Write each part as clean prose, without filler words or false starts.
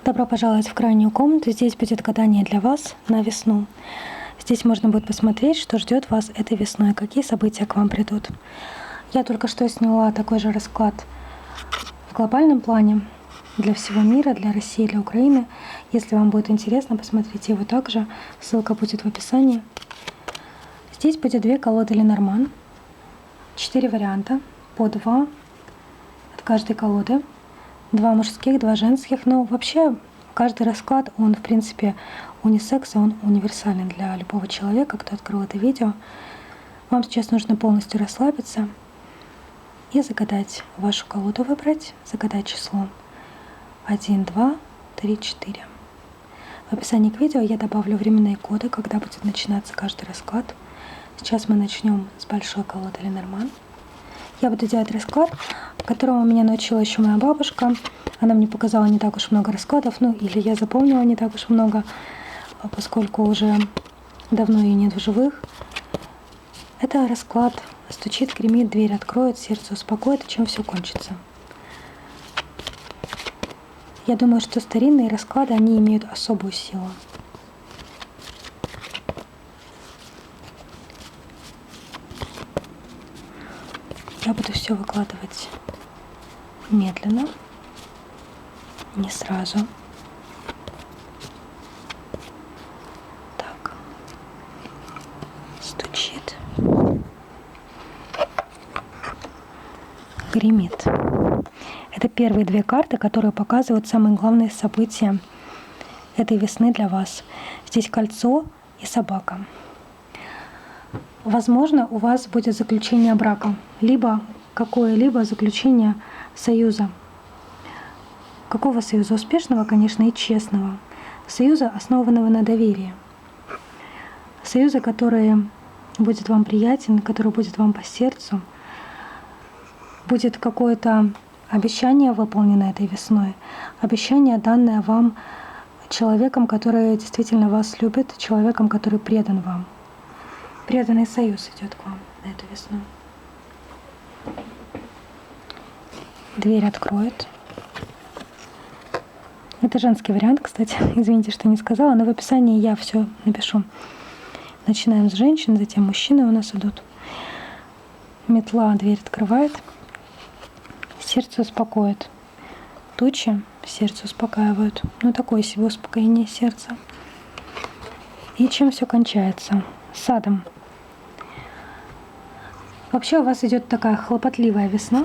Добро пожаловать в крайнюю комнату. Здесь будет гадание для вас на весну. Здесь можно будет посмотреть, что ждет вас этой весной, какие события к вам придут. Я только что сняла такой же расклад в глобальном плане для всего мира, для России, для Украины. Если вам будет интересно, посмотрите его также. Ссылка будет в описании. Здесь будет 2 колоды Ленорман, 4 варианта, по 2 от каждой колоды. 2 мужских, 2 женских. Но вообще каждый расклад, он в принципе унисекс, он универсален для любого человека, кто открыл это видео. Вам сейчас нужно полностью расслабиться и загадать вашу колоду, выбрать, загадать число 1, 2, 3, 4. В описании к видео я добавлю временные коды, когда будет начинаться каждый расклад. Сейчас мы начнем с большой колоды Ленорман. Я буду делать расклад, которому меня научила еще моя бабушка. Она мне показала не так уж много раскладов, или я запомнила не так уж много, поскольку уже давно ее нет в живых. Это расклад стучит, гремит, дверь откроет, сердце успокоит, и чем все кончится. Я думаю, что старинные расклады, они имеют особую силу. Я буду все выкладывать медленно, не сразу. Так, стучит, гремит. Это первые 2 карты, которые показывают самые главные события этой весны для вас. Здесь кольцо и собака. Возможно, у вас будет заключение брака, либо какое-либо заключение союза. Какого союза? Успешного, конечно, и честного. Союза, основанного на доверии. Союза, который будет вам приятен, который будет вам по сердцу. Будет какое-то обещание выполнено этой весной. Обещание, данное вам человеком, который действительно вас любит, человеком, который предан вам. Преданный союз идет к вам на эту весну. Дверь откроет. Это женский вариант, кстати. Извините, что не сказала, но в описании я все напишу. Начинаем с женщин, затем мужчины у нас идут. Метла дверь открывает. Сердце успокоит. Тучи сердце успокаивают. Такое себе успокоение сердца. И чем все кончается? Садом. Вообще у вас идет такая хлопотливая весна.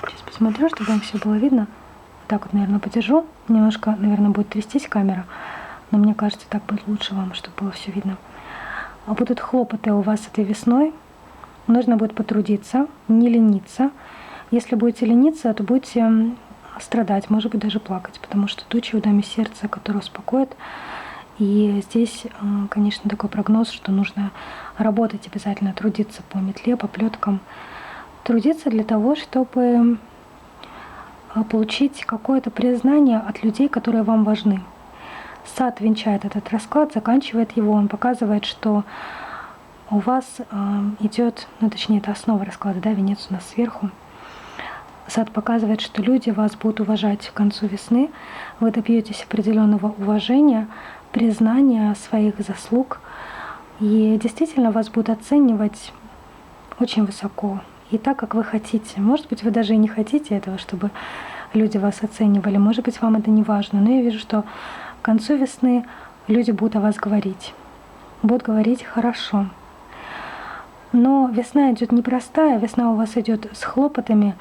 Сейчас посмотрю, чтобы вам все было видно. Так вот, наверное, подержу. Немножко, наверное, будет трястись камера, но мне кажется, так будет лучше вам, чтобы было все видно. А будут хлопоты у вас этой весной. Нужно будет потрудиться, не лениться. Если будете лениться, то будете страдать, может быть, даже плакать, потому что тучи у даме сердца, которое успокоит. И здесь, конечно, такой прогноз, что нужно работать обязательно, трудиться по метле, по плеткам. Трудиться для того, чтобы получить какое-то признание от людей, которые вам важны. Сад венчает этот расклад, заканчивает его, он показывает, что у вас идет, точнее, это основа расклада, венец у нас сверху. Сад показывает, что люди вас будут уважать к концу весны, вы добьетесь определенного уважения, признания своих заслуг, и действительно вас будут оценивать очень высоко и так, как вы хотите. Может быть, вы даже и не хотите этого, чтобы люди вас оценивали, может быть, вам это не важно, но я вижу, что к концу весны люди будут о вас говорить, будут говорить хорошо. Но весна идет непростая, весна у вас идет с хлопотами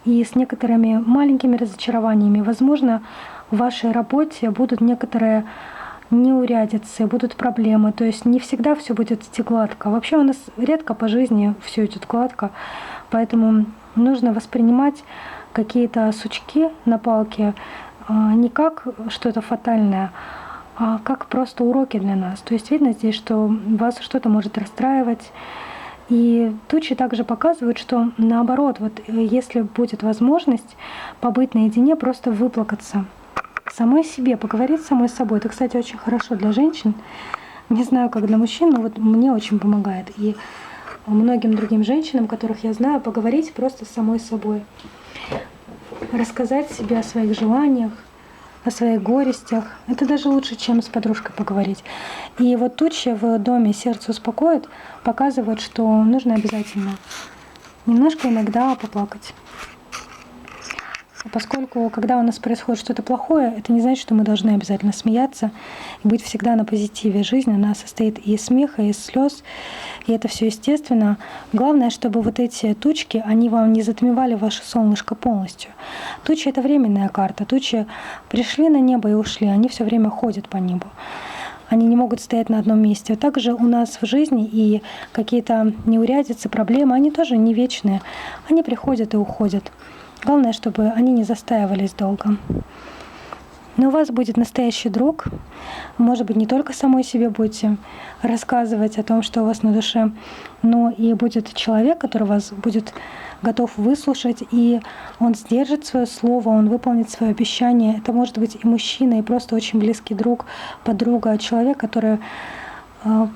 и с некоторыми маленькими разочарованиями. Возможно, в вашей работе будут некоторые неурядицы, будут проблемы. То есть не всегда все будет идти гладко. Вообще у нас редко по жизни все идет гладко. Поэтому нужно воспринимать какие-то сучки на палке не как что-то фатальное, а как просто уроки для нас. То есть видно здесь, что вас что-то может расстраивать. И тучи также показывают, что наоборот, если будет возможность побыть наедине, просто выплакаться самой себе, поговорить с самой собой. Это, кстати, очень хорошо для женщин. Не знаю, как для мужчин, но мне очень помогает. И многим другим женщинам, которых я знаю, поговорить просто с самой собой. Рассказать себе о своих желаниях, о своих горестях. Это даже лучше, чем с подружкой поговорить. И вот тучи в доме сердце успокоит, показывает, что нужно обязательно немножко иногда поплакать. Поскольку, когда у нас происходит что-то плохое, это не значит, что мы должны обязательно смеяться и быть всегда на позитиве. Жизнь, она состоит и из смеха, и из слез, и это все естественно. Главное, чтобы вот эти тучки, они вам не затмевали ваше солнышко полностью. Тучи — это временная карта. Тучи пришли на небо и ушли, они все время ходят по небу. Они не могут стоять на одном месте. Вот также у нас в жизни и какие-то неурядицы, проблемы, они тоже не вечные. Они приходят и уходят. Главное, чтобы они не застаивались долго. Но у вас будет настоящий друг. Может быть, не только самой себе будете рассказывать о том, что у вас на душе, но и будет человек, который вас будет готов выслушать, и он сдержит свое слово, он выполнит свое обещание. Это может быть и мужчина, и просто очень близкий друг, подруга, человек, который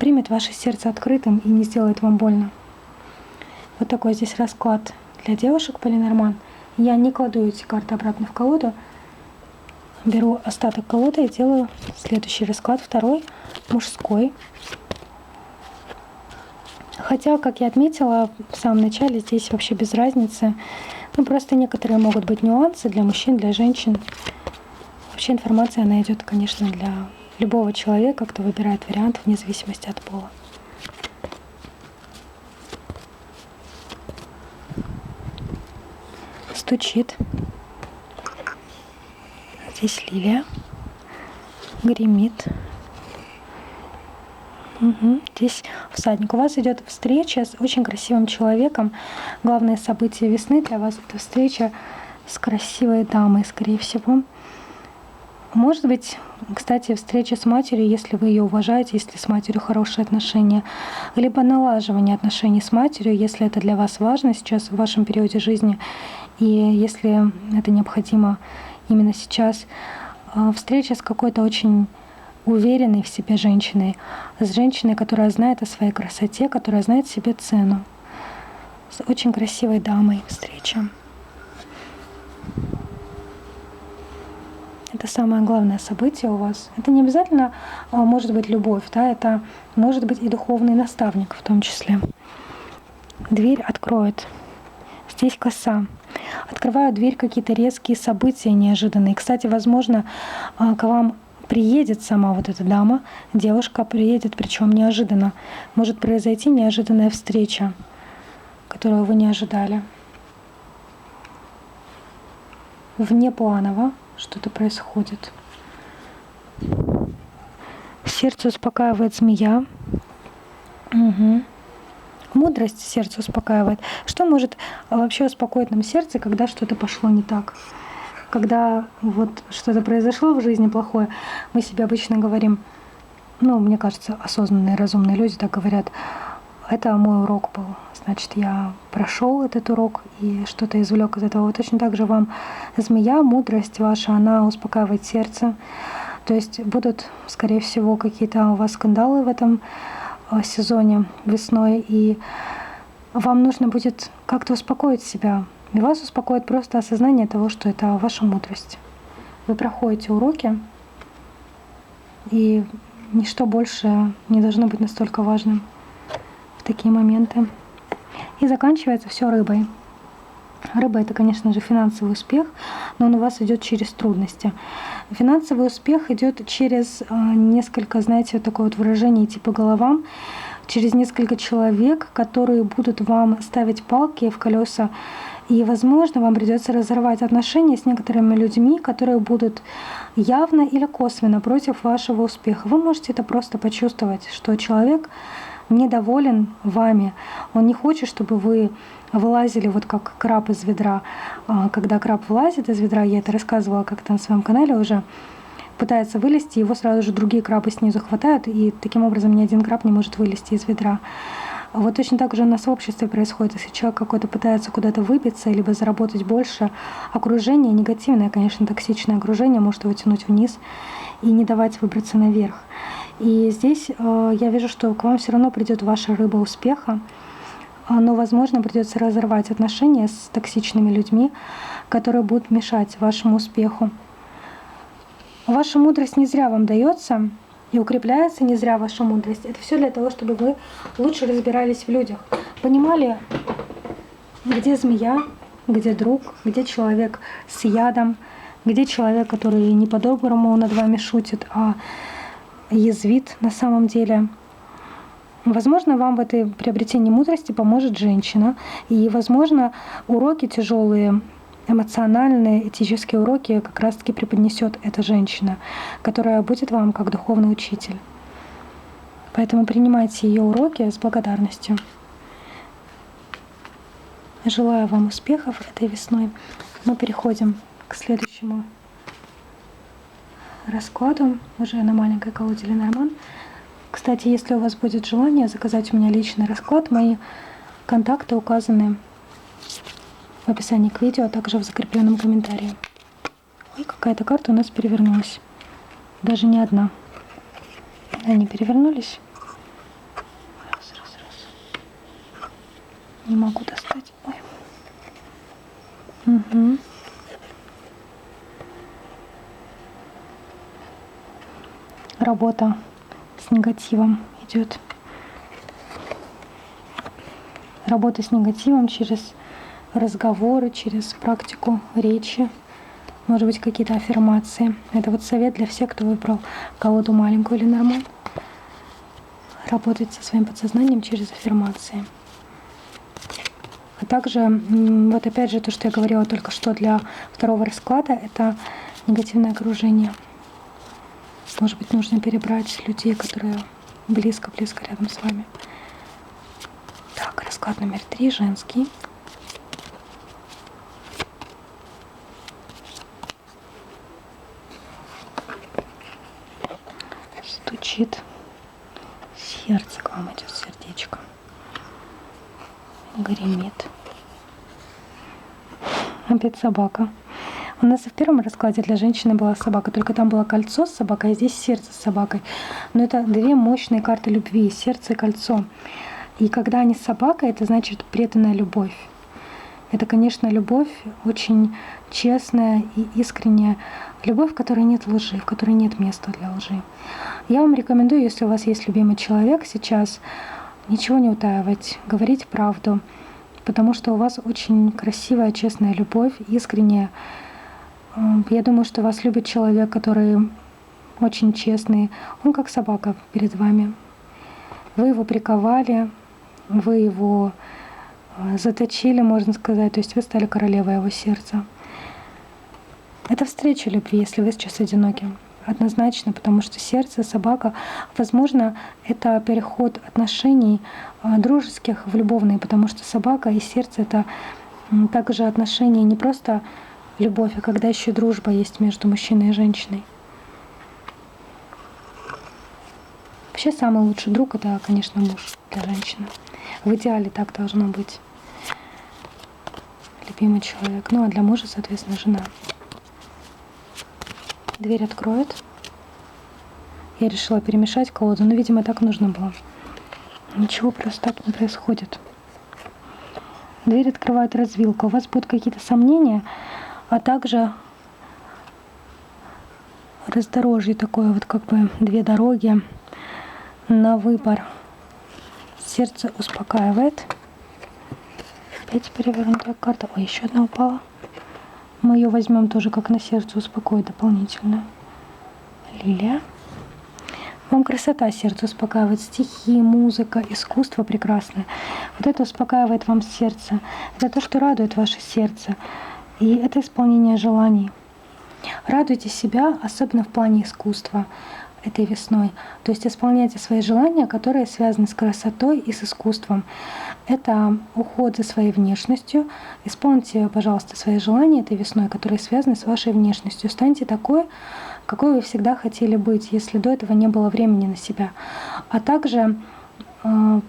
примет ваше сердце открытым и не сделает вам больно. Вот такой здесь расклад для девушек по Ленорман. Я не кладу эти карты обратно в колоду. Беру остаток колоды и делаю следующий расклад, второй, мужской. Хотя, как я отметила в самом начале, здесь вообще без разницы. Ну, просто некоторые могут быть нюансы для мужчин, для женщин. Вообще информация, она идет, конечно, для любого человека, кто выбирает вариант вне зависимости от пола. Стучит. Здесь лилия. Гремит. Здесь всадник. У вас идет встреча с очень красивым человеком. Главное событие весны для вас — это встреча с красивой дамой, скорее всего. Может быть, кстати, встреча с матерью, если вы ее уважаете, если с матерью хорошие отношения, либо налаживание отношений с матерью, если это для вас важно сейчас в вашем периоде жизни, и если это необходимо именно сейчас. Встреча с какой-то очень уверенной в себе женщиной, с женщиной, которая знает о своей красоте, которая знает себе цену, с очень красивой дамой встреча. Это самое главное событие у вас. Это не обязательно может быть любовь, да, это может быть и духовный наставник в том числе. Дверь откроет. Здесь коса. Открывают дверь какие-то резкие события неожиданные. Кстати, возможно, к вам приедет сама вот эта дама, девушка приедет, причем неожиданно. Может произойти неожиданная встреча, которую вы не ожидали. Внепланово что-то происходит. Сердце успокаивает змея. Мудрость сердце успокаивает. Что может вообще успокоить нам сердце, когда что-то пошло не так? Когда вот что-то произошло в жизни плохое, мы себе обычно говорим, ну, мне кажется, осознанные, разумные люди так говорят: это мой урок был, значит, я прошел этот урок и что-то извлек из этого. Вот точно так же вам змея, мудрость ваша, она успокаивает сердце. То есть будут, скорее всего, какие-то у вас скандалы в этом сезоне весной, и вам нужно будет как-то успокоить себя. И вас успокоит просто осознание того, что это ваша мудрость. Вы проходите уроки, и ничто больше не должно быть настолько важным в такие моменты. И заканчивается все рыбой. Рыба — это, конечно же, финансовый успех, но он у вас идет через трудности. Финансовый успех идет через несколько, знаете, вот такое вот выражение типа головам, через несколько человек, которые будут вам ставить палки в колеса. И, возможно, вам придется разорвать отношения с некоторыми людьми, которые будут явно или косвенно против вашего успеха. Вы можете это просто почувствовать, что человек недоволен вами. Он не хочет, чтобы вы вылазили вот как краб из ведра. Когда краб вылазит из ведра, я это рассказывала как-то на своем канале уже, пытается вылезти, его сразу же другие крабы снизу хватают, и таким образом ни один краб не может вылезти из ведра. Вот точно так же у нас в обществе происходит. Если человек какой-то пытается куда-то выбиться, либо заработать больше, окружение, негативное, конечно, токсичное окружение, может его тянуть вниз и не давать выбраться наверх. И здесь я вижу, что к вам все равно придет ваша рыба успеха, но, возможно, придется разорвать отношения с токсичными людьми, которые будут мешать вашему успеху. Ваша мудрость не зря вам дается и укрепляется не зря ваша мудрость. Это все для того, чтобы вы лучше разбирались в людях. Понимали, где змея, где друг, где человек с ядом, где человек, который не по-доброму над вами шутит, а язвит на самом деле. Возможно, вам в этой приобретении мудрости поможет женщина. И, возможно, уроки тяжелые, эмоциональные, этические уроки как раз-таки преподнесет эта женщина, которая будет вам как духовный учитель. Поэтому принимайте ее уроки с благодарностью. Желаю вам успехов этой весной. Мы переходим к следующему раскладу уже на маленькой колоде Ленорман. Кстати, если у вас будет желание заказать у меня личный расклад, мои контакты указаны в описании к видео, а также в закрепленном комментарии. Ой, какая-то карта у нас перевернулась. Даже не одна. Они перевернулись. Раз. Не могу достать. Ой. Угу. Работа с негативом идет. Работа с негативом через разговоры, через практику речи, может быть, какие-то аффирмации. Это вот совет для всех, кто выбрал колоду маленькую или нормальную. Работать со своим подсознанием через аффирмации. А также, вот опять же, то, что я говорила только что для второго расклада, это негативное окружение. Может быть, нужно перебрать людей, которые близко рядом с вами. Так, расклад номер 3, женский. Стучит сердце, к вам идет сердечко. Гремит. Опять собака. У нас и в первом раскладе для женщины была собака, только там было кольцо с собакой, а здесь сердце с собакой. Но это две мощные карты любви, сердце и кольцо. И когда они с собакой, это значит преданная любовь. Это, конечно, любовь очень честная и искренняя. Любовь, в которой нет лжи, в которой нет места для лжи. Я вам рекомендую, если у вас есть любимый человек сейчас, ничего не утаивать, говорить правду, потому что у вас очень красивая, честная любовь, искренняя. Я думаю, что вас любит человек, который очень честный. Он как собака перед вами. Вы его приковали, вы его заточили, можно сказать. То есть вы стали королевой его сердца. Это встреча любви, если вы сейчас одиноки. Однозначно, потому что сердце, собака, возможно, это переход отношений дружеских в любовные, потому что собака и сердце — это также отношения не просто любовь, а когда еще дружба есть между мужчиной и женщиной. Вообще самый лучший друг — это, конечно, муж для женщины. В идеале так должно быть. Любимый человек. Ну а для мужа, соответственно, жена. Дверь откроет. Я решила перемешать колоду, но, видимо, так нужно было. Ничего просто так не происходит. Дверь открывает развилка. У вас будут какие-то сомнения, а также раздорожье такое, вот как бы две дороги на выбор. Сердце успокаивает. Опять перевернутая карта. Ой, еще одна упала. Мы ее возьмем тоже как на сердце, успокоит дополнительно. Лилия. Вам красота сердце успокаивает, стихи, музыка, искусство прекрасное. Вот это успокаивает вам сердце. Это то, что радует ваше сердце. И это исполнение желаний. Радуйте себя, особенно в плане искусства этой весной. То есть исполняйте свои желания, которые связаны с красотой и с искусством. Это уход за своей внешностью. Исполните, пожалуйста, свои желания этой весной, которые связаны с вашей внешностью. Станьте такой, какой вы всегда хотели быть, если до этого не было времени на себя. А также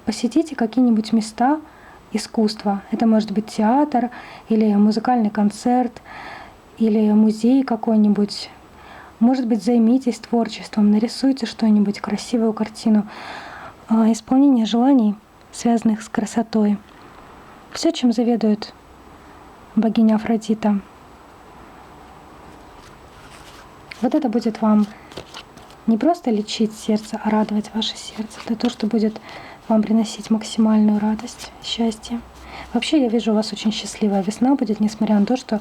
посетите какие-нибудь места искусства. Это может быть театр или музыкальный концерт, или музей какой-нибудь. Может быть, займитесь творчеством, нарисуйте что-нибудь, красивую картину. Исполнение желаний, связанных с красотой. Все, чем заведует богиня Афродита. Вот это будет вам не просто лечить сердце, а радовать ваше сердце. Это то, что будет вам приносить максимальную радость, счастье. Вообще, я вижу, у вас очень счастливая весна будет, несмотря на то, что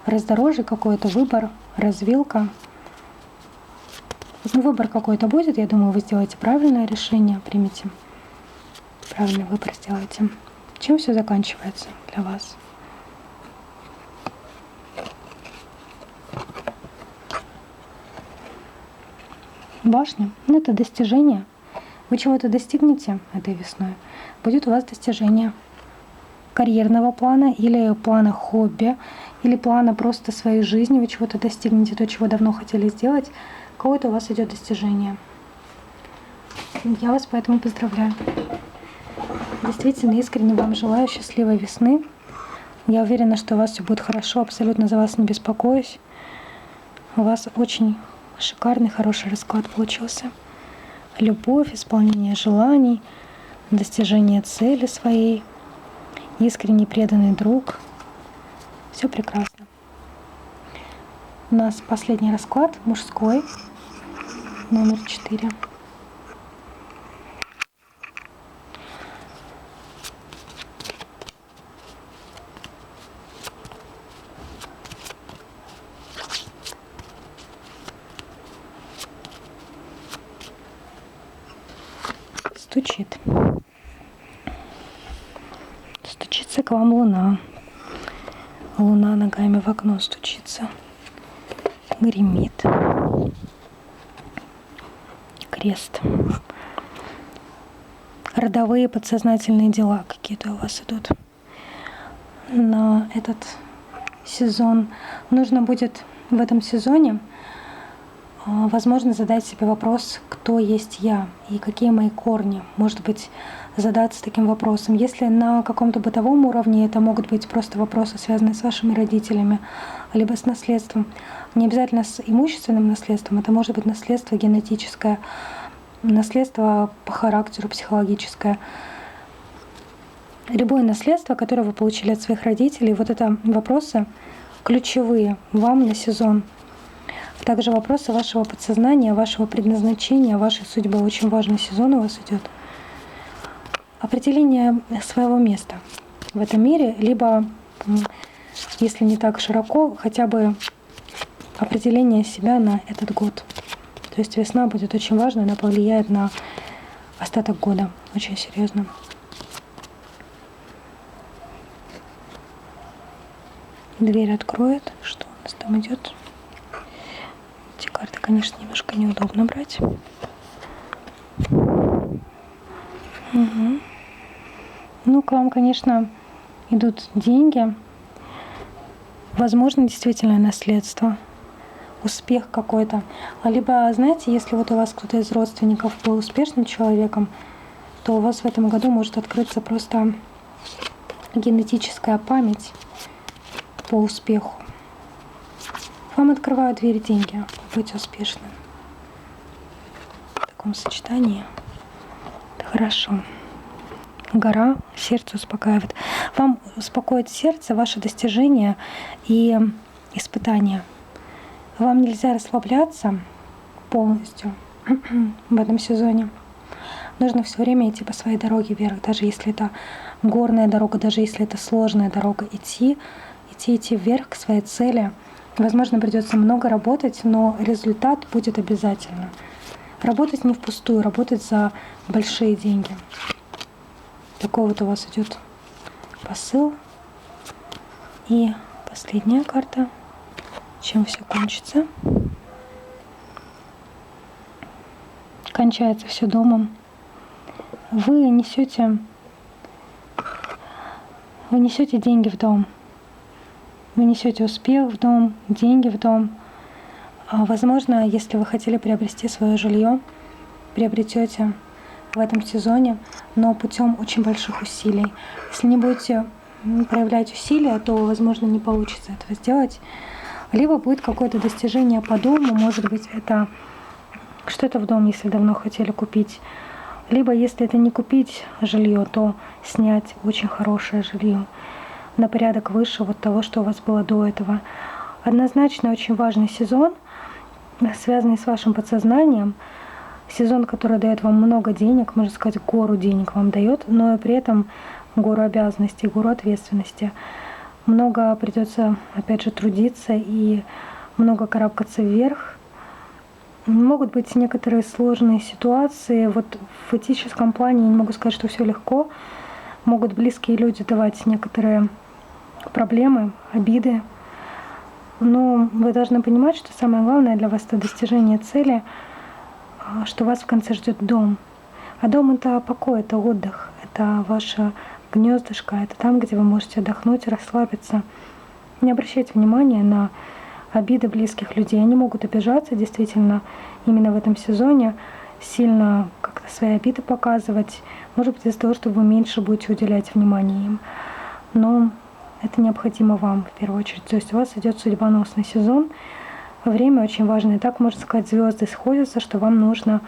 раздорожье какой-то, выбор, развилка. Ну, выбор какой-то будет, я думаю, вы сделаете правильное решение, примите. Правильный выбор сделаете. Чем все заканчивается для вас? Башня. Ну, это достижение. Вы чего-то достигнете этой весной. Будет у вас достижение карьерного плана или плана хобби, или плана просто своей жизни. Вы чего-то достигнете, то, чего давно хотели сделать. Какое-то у вас идет достижение. Я вас поэтому поздравляю. Действительно, искренне вам желаю счастливой весны. Я уверена, что у вас все будет хорошо, абсолютно за вас не беспокоюсь. У вас очень шикарный, хороший расклад получился. Любовь, исполнение желаний, достижение цели своей, искренний преданный друг. Все прекрасно. У нас последний расклад, мужской, номер 4. Стучит. Стучится к вам луна. Луна ногами в окно стучится. Гремит. Крест. Родовые подсознательные дела какие-то у вас идут. На этот сезон нужно будет в этом сезоне, возможно, задать себе вопрос, кто есть я и какие мои корни. Может быть, задаться таким вопросом. Если на каком-то бытовом уровне, это могут быть просто вопросы, связанные с вашими родителями, либо с наследством. Не обязательно с имущественным наследством, это может быть наследство генетическое, наследство по характеру, психологическое. Любое наследство, которое вы получили от своих родителей, вот это вопросы ключевые вам на сезон. Также вопросы вашего подсознания, вашего предназначения, вашей судьбы. Очень важный сезон у вас идет. Определение своего места в этом мире, либо, если не так широко, хотя бы определение себя на этот год. То есть весна будет очень важна, она повлияет на остаток года очень серьезно. Дверь откроет. Что у нас там идет? Эти карты, конечно, немножко неудобно брать. Угу. Ну, к вам, конечно, идут деньги. Возможно, действительно наследство, успех какой-то. Либо, знаете, если вот у вас кто-то из родственников был успешным человеком, то у вас в этом году может открыться просто генетическая память по успеху. Вам открывают дверь деньги, вы будете успешны. В таком сочетании это хорошо. Гора сердце успокаивает. Вам успокоит сердце, ваше достижение и испытания. Вам нельзя расслабляться полностью в этом сезоне. Нужно все время идти по своей дороге вверх, даже если это горная дорога, даже если это сложная дорога, идти вверх к своей цели. Возможно, придется много работать, но результат будет обязательно. Работать не впустую, работать за большие деньги. Такой вот у вас идет посыл. И последняя карта. Чем все кончится? Кончается все домом. Вы несете деньги в дом. Вы несете успех в дом, деньги в дом. Возможно, если вы хотели приобрести свое жилье, приобретете в этом сезоне, но путем очень больших усилий. Если не будете проявлять усилия, то, возможно, не получится этого сделать. Либо будет какое-то достижение по дому, может быть, это что-то в дом, если давно хотели купить. Либо, если это не купить жилье, то снять очень хорошее жилье на порядок выше вот того, что у вас было до этого. Однозначно очень важный сезон, связанный с вашим подсознанием. Сезон, который дает вам много денег, можно сказать, гору денег вам дает, но и при этом гору обязанностей, гору ответственности. Много придется, опять же, трудиться и много карабкаться вверх. Могут быть некоторые сложные ситуации. Вот в этическом плане я не могу сказать, что все легко. Могут близкие люди давать некоторые проблемы, обиды. Но вы должны понимать, что самое главное для вас — это достижение цели, что вас в конце ждет дом. А дом — это покой, это отдых, это ваше гнездышко, это там, где вы можете отдохнуть, расслабиться. Не обращайте внимания на обиды близких людей. Они могут обижаться, действительно, именно в этом сезоне, сильно как-то свои обиды показывать. Может быть, из-за того, что вы меньше будете уделять внимания им. Но это необходимо вам в первую очередь. То есть у вас идет судьбоносный сезон. Время очень важное. Так, можно сказать, звезды сходятся, что вам нужно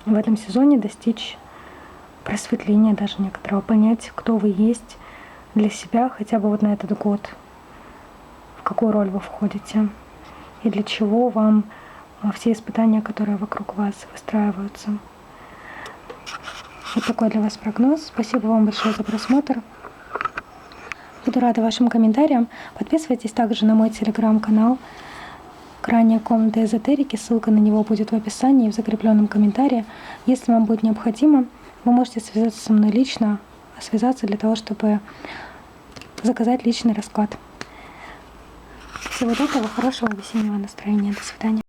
в этом сезоне достичь просветления даже некоторого, понять, кто вы есть для себя хотя бы вот на этот год, в какую роль вы входите и для чего вам все испытания, которые вокруг вас выстраиваются. Вот такой для вас прогноз. Спасибо вам большое за просмотр. Буду рада вашим комментариям. Подписывайтесь также на мой телеграм-канал «Крайняя комната эзотерики». Ссылка на него будет в описании и в закрепленном комментарии. Если вам будет необходимо, вы можете связаться со мной лично, связаться для того, чтобы заказать личный расклад. Всего доброго, хорошего весеннего настроения. До свидания.